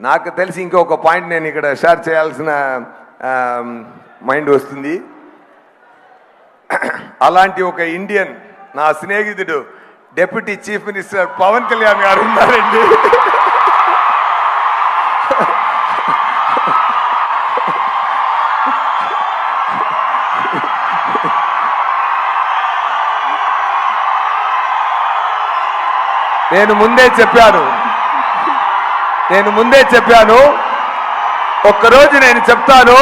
నాకు తెలిసి ఇంకొక పాయింట్ నేను ఇక్కడ షేర్ చేయాల్సిన మైండ్ వస్తుంది. అలాంటి ఒక ఇండియన్ నా స్నేహితుడు deputy chief minister Pawan Kalyan గారు ఉన్నారండి. నేను ముందే చెప్పాను ఒక్కరోజు నేను చెప్తాను.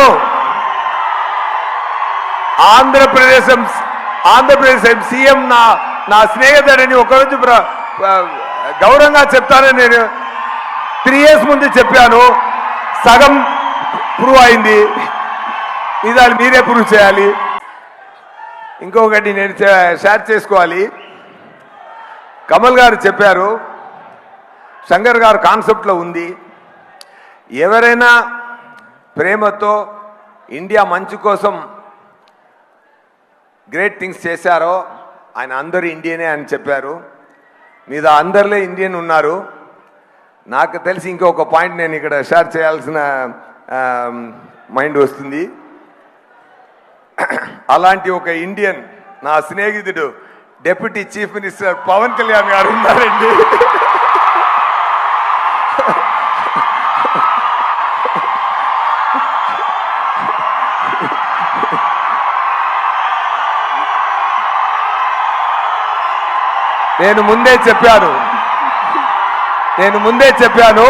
ఆంధ్రప్రదేశ్ సీఎం నా స్నేహితుడని ఒకరోజు గౌరవంగా చెప్తానని నేను 3 years ముందు చెప్పాను. సగం ప్రూవ్ అయింది. ఇది మీరే ప్రూవ్ చేయాలి. ఇంకొకటి నేను షేర్ చేసుకోవాలి. కమల్ గారు చెప్పారు, శంకర్ గారు కాన్సెప్ట్లో ఉంది, ఎవరైనా ప్రేమతో ఇండియా మంచి కోసం గ్రేట్ థింగ్స్ చేశారో ఆయన అందరూ ఇండియనే అని చెప్పారు. మీద అందరిలో ఇండియన్ ఉన్నారు. నాకు తెలిసి ఇంకొక పాయింట్ నేను ఇక్కడ షేర్ చేయాల్సిన మైండ్ వస్తుంది. అలాంటి ఒక ఇండియన్ నా స్నేహితుడు deputy chief minister Pawan Kalyan గారు ఉన్నారండి. నేను ముందే చెప్పాను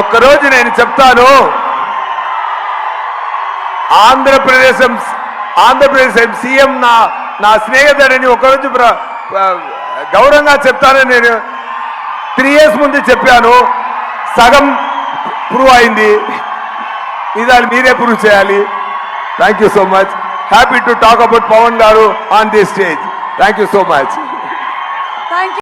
ఒక్కరోజు నేను చెప్తాను. ఆంధ్రప్రదేశ్ సీఎం నా స్నేహితుడని ఒకరోజు గౌరవంగా చెప్తానని నేను 3 years ముందు చెప్పాను. సగం ప్రూవ్ అయింది. ఇది మీరే ప్రూవ్ చేయాలి. Thank you so much. Happy to talk about Pavan garu on this stage. Thank you so much.